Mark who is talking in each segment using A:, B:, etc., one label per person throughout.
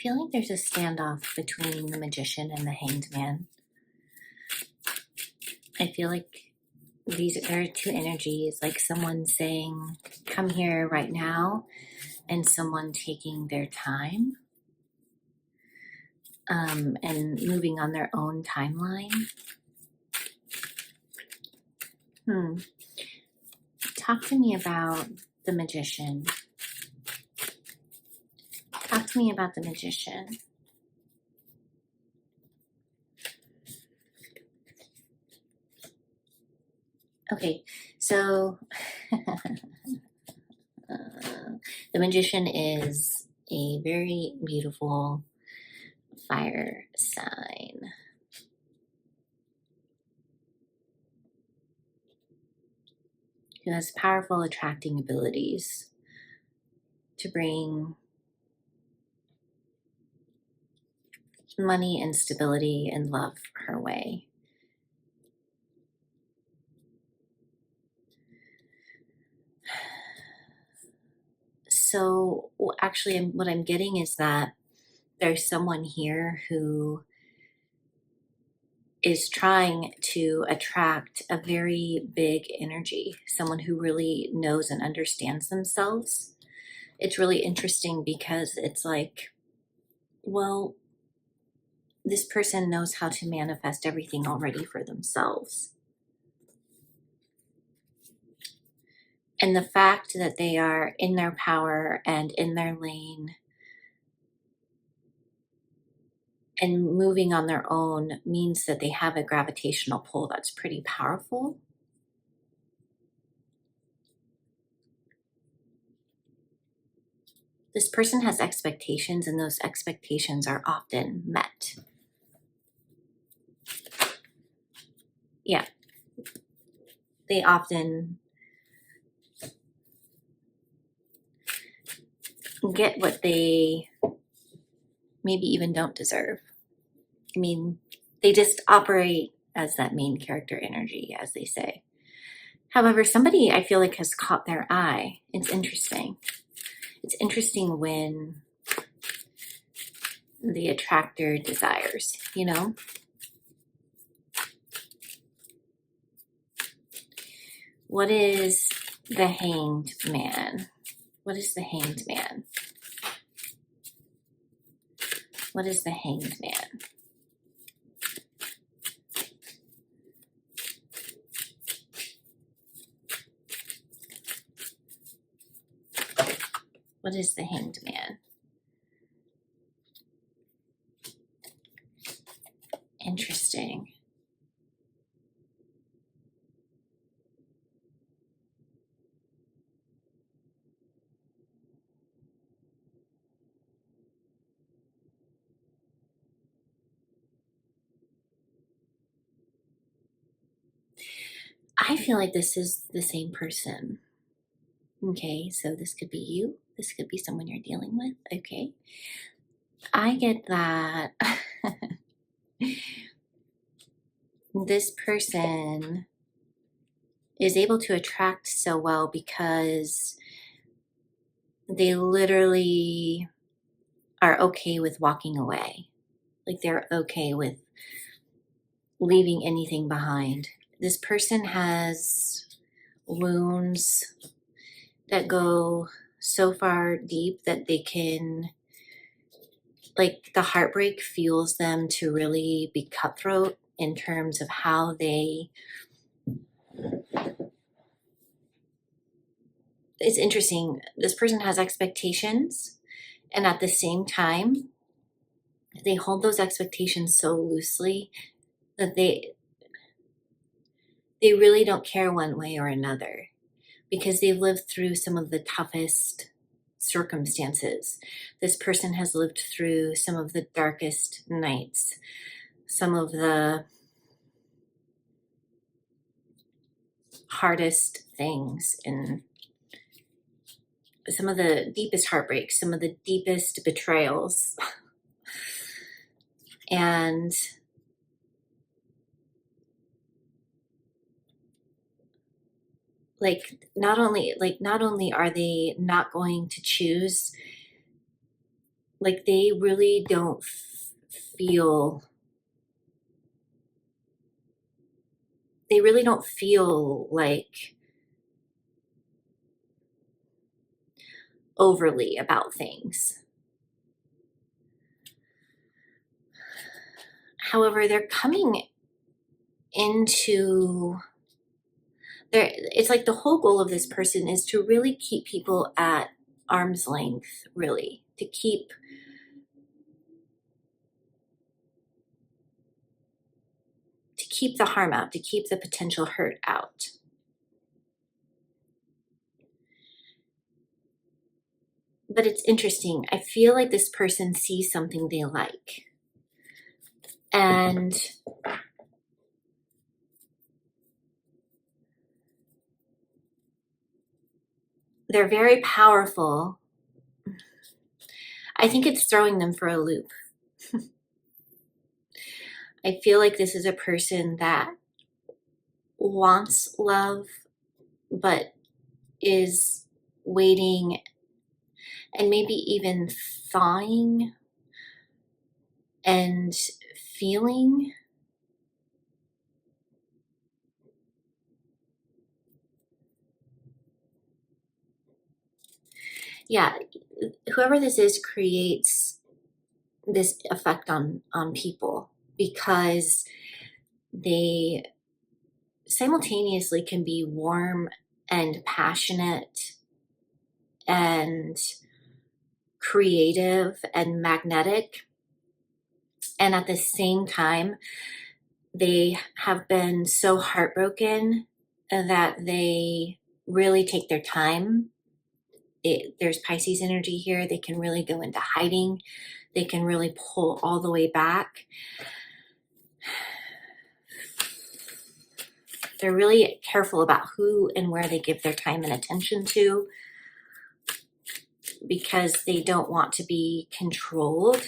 A: feel like there's a standoff between the Magician and the Hanged Man. I feel like there are two energies, like someone saying, come here right now, and someone taking their time and moving on their own timeline. Talk to me about the Magician. Talk to me about the Magician. Okay, so the Magician is a very beautiful fire sign. Who has powerful attracting abilities to bring money and stability and love her way. So actually what I'm getting is that there's someone here who is trying to attract a very big energy, someone who really knows and understands themselves. It's really interesting because it's like, well, this person knows how to manifest everything already for themselves. And the fact that they are in their power and in their lane and moving on their own means that they have a gravitational pull that's pretty powerful. This person has expectations, and those expectations are often met. Yeah. They often get what they maybe even don't deserve. I mean, they just operate as that main character energy, as they say. However, somebody I feel like has caught their eye. It's interesting. It's interesting when the attractor desires, you know? What is the Hanged Man? What is the Hanged Man? What is the Hanged Man? What is the Hanged Man? Interesting. I feel like this is the same person. Okay, so this could be you. This could be someone you're dealing with. Okay. I get that this person is able to attract so well because they literally are okay with walking away. Like they're okay with leaving anything behind. This person has wounds that go so far deep that they can, like, the heartbreak fuels them to really be cutthroat in terms of how they, it's interesting. This person has expectations, and at the same time, they hold those expectations so loosely that they really don't care one way or another because they've lived through some of the toughest circumstances. This person has lived through some of the darkest nights, some of the hardest things, and some of the deepest heartbreaks, some of the deepest betrayals. And not only are they not going to choose like they really don't feel, like overly about things. However, they're coming into it's like the whole goal of this person is to really keep people at arm's length, really, to keep the harm out, to keep the potential hurt out. But it's interesting. I feel like this person sees something they like. And they're very powerful. I think it's throwing them for a loop. I feel like this is a person that wants love, but is waiting and maybe even thawing and feeling. Yeah, whoever this is creates this effect on people because they simultaneously can be warm and passionate and creative and magnetic, and at the same time they have been so heartbroken that they really take their time. There's Pisces energy here. They can really go into hiding. They can really pull all the way back. They're really careful about who and where they give their time and attention to because they don't want to be controlled.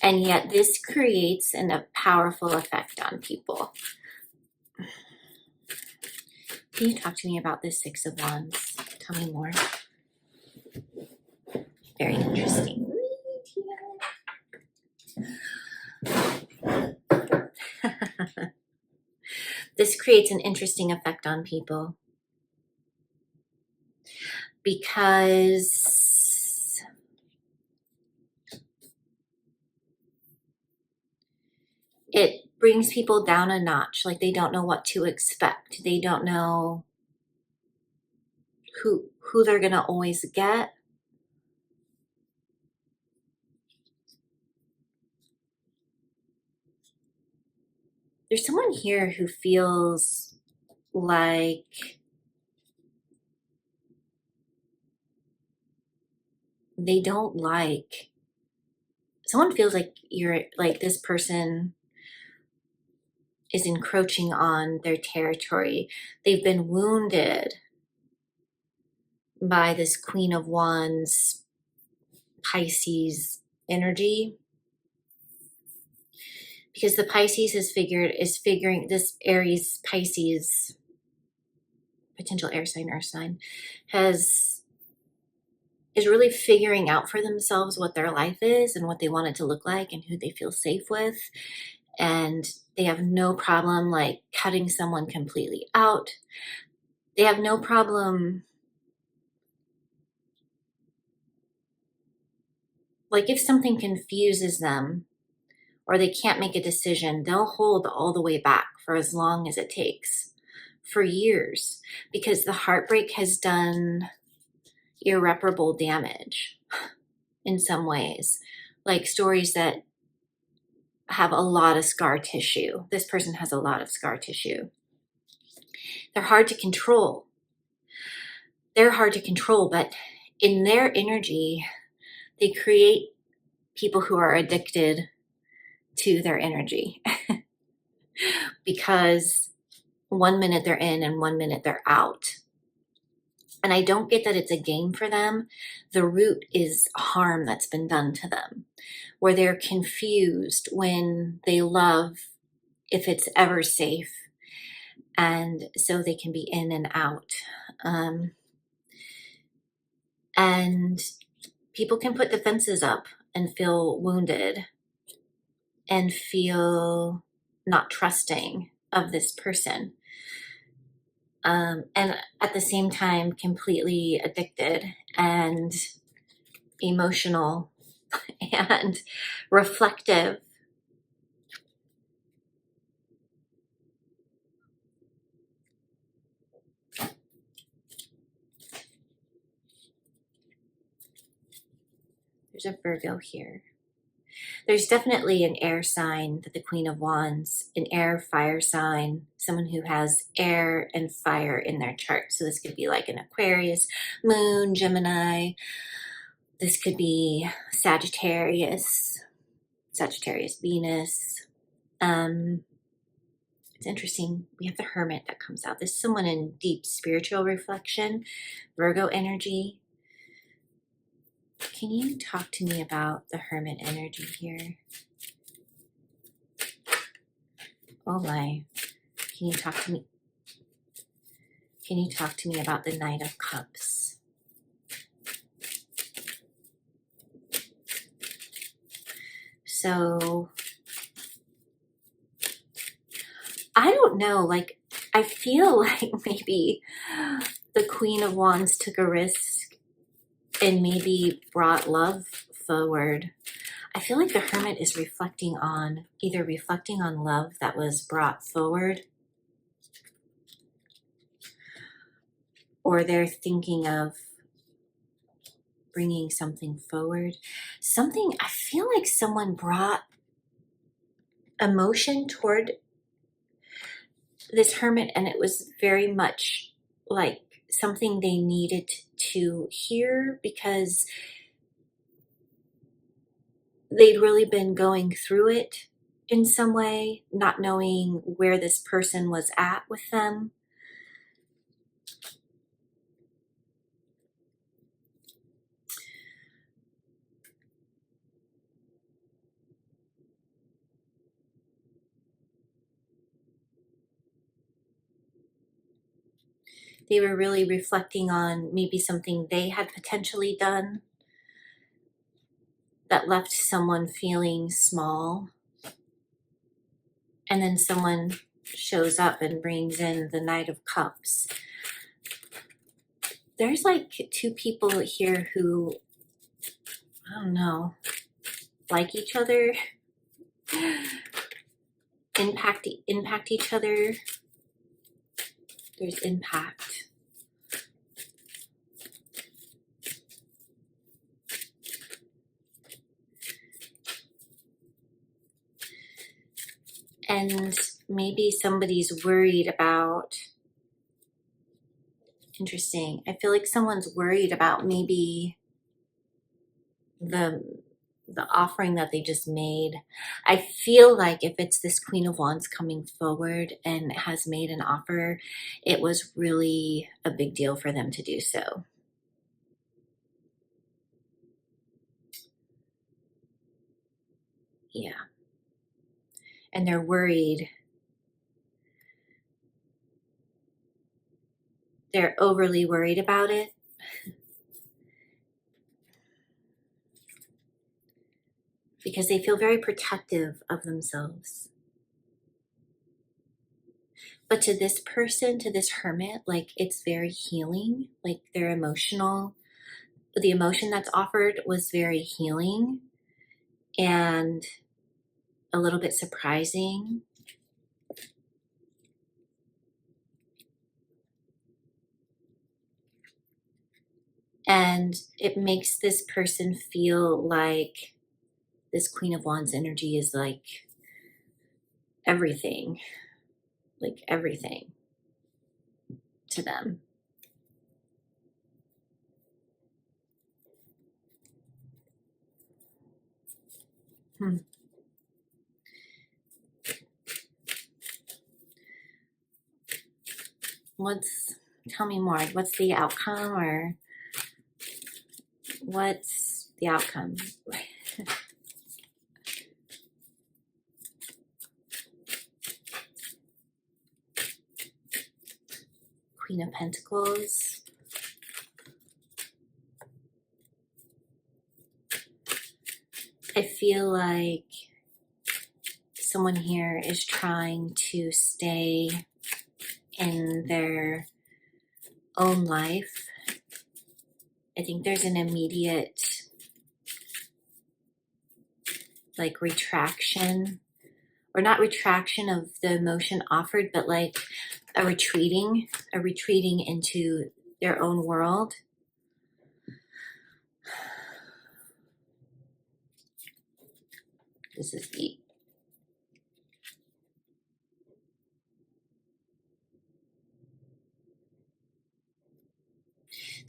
A: And yet this creates a powerful effect on people. Can you talk to me about this Six of Wands? Tell me more. Very interesting. This creates an interesting effect on people because it brings people down a notch. Like they don't know what to expect. They don't know who they're gonna always get. There's someone here who feels like they don't like, someone feels like you're like this person is encroaching on their territory. They've been wounded by this Queen of Wands Pisces energy because the Pisces is figuring this Aries Pisces potential air sign, earth sign is really figuring out for themselves what their life is and what they want it to look like and who they feel safe with. And they have no problem like cutting someone completely out. They have no problem, like if something confuses them or they can't make a decision, they'll hold all the way back for as long as it takes, for years, because the heartbreak has done irreparable damage in some ways, like stories that have a lot of scar tissue. This person has a lot of scar tissue. They're hard to control. But in their energy, they create people who are addicted to their energy because 1 minute they're in and 1 minute they're out. And I don't get that it's a game for them. The root is harm that's been done to them, where they're confused when they love, if it's ever safe. And so they can be in and out. And people can put defenses up and feel wounded and feel not trusting of this person. And at the same time, completely addicted and emotional and reflective. There's a Virgo here. There's definitely an air sign that the Queen of Wands, an air fire sign, someone who has air and fire in their chart. So this could be like an Aquarius, Moon, Gemini. This could be Sagittarius, Venus. It's interesting. We have the Hermit that comes out. This is someone in deep spiritual reflection, Virgo energy. Can you talk to me about the Hermit energy here? Oh my. Can you talk to me? Can you talk to me about the Knight of Cups? So, I don't know, like, I feel like maybe the Queen of Wands took a risk and maybe brought love forward. I feel like the Hermit is reflecting on love that was brought forward, or they're thinking of bringing something forward. I feel like someone brought emotion toward this Hermit, and it was very much like something they needed to hear because they'd really been going through it in some way, not knowing where this person was at with them. They were really reflecting on maybe something they had potentially done that left someone feeling small. And then someone shows up and brings in the Knight of Cups. There's like two people here who, I don't know, like each other, impact each other. There's impact. And maybe somebody's worried about, interesting, I feel like someone's worried about maybe the offering that they just made. I feel like if it's this Queen of Wands coming forward and has made an offer, it was really a big deal for them to do so. Yeah. And they're worried. They're overly worried about it. Because they feel very protective of themselves. But to this person, to this Hermit, like it's very healing, like they're emotional. The emotion that's offered was very healing and a little bit surprising. And it makes this person feel like this Queen of Wands energy is like everything to them. Tell me more. What's the outcome, or what's the outcome? Queen of Pentacles. I feel like someone here is trying to stay in their own life. I think there's an immediate like retraction, or not retraction of the emotion offered, but like a retreating into their own world. This is deep.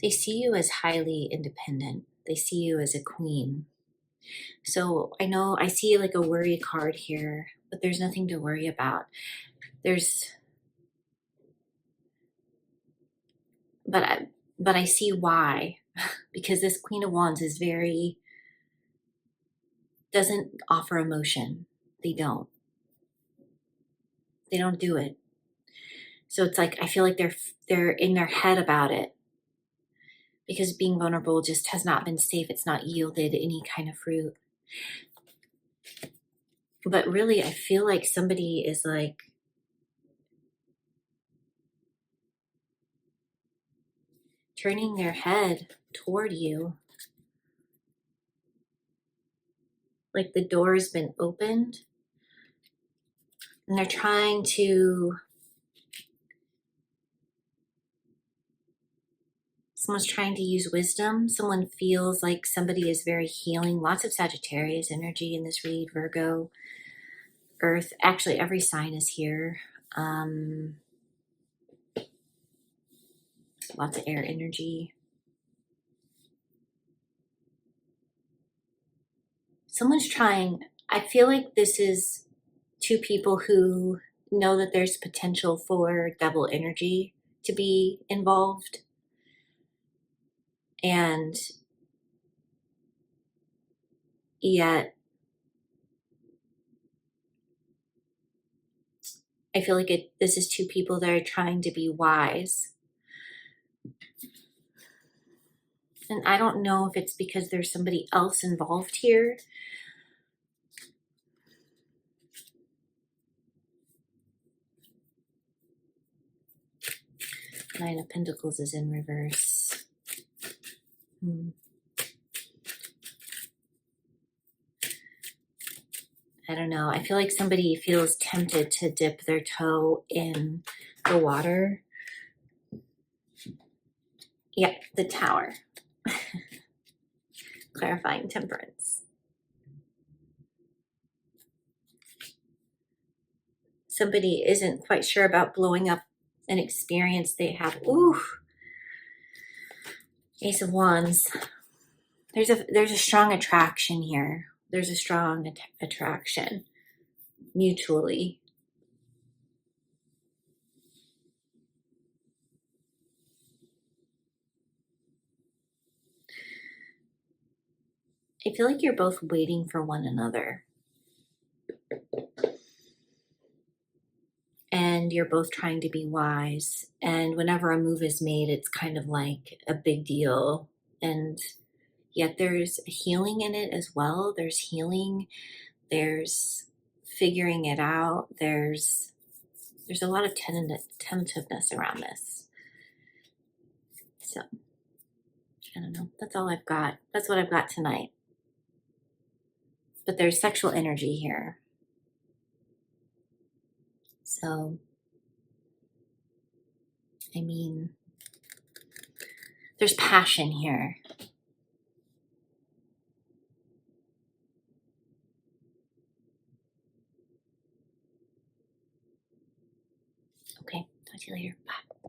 A: They see you as highly independent. They see you as a queen. So I know I see like a worry card here, but there's nothing to worry about. But I see why, because this Queen of Wands is doesn't offer emotion. They don't do it. So it's like I feel like they're in their head about it, because being vulnerable just has not been safe. It's not yielded any kind of fruit. But really, I feel like somebody is like turning their head toward you. Like the door has been opened and they're trying to, someone's trying to use wisdom. Someone feels like somebody is very healing. Lots of Sagittarius energy in this read, Virgo, Earth. Actually, every sign is here. Lots of air energy. Someone's trying, I feel like this is two people who know that there's potential for double energy to be involved. And yet, I feel like this is two people that are trying to be wise. And I don't know if it's because there's somebody else involved here. Nine of Pentacles is in reverse. I don't know. I feel like somebody feels tempted to dip their toe in the water. Yep, the Tower. Clarifying Temperance. Somebody isn't quite sure about blowing up an experience they have. Ooh. Ace of Wands. There's a strong attraction here. There's a strong attraction mutually. I feel like you're both waiting for one another. And you're both trying to be wise. And whenever a move is made, it's kind of like a big deal. And yet there's healing in it as well. There's healing. There's figuring it out. There's a lot of tentativeness around this. So, I don't know. That's all I've got. That's what I've got tonight. But there's sexual energy here. So, I mean, there's passion here. Okay, talk to you later. Bye.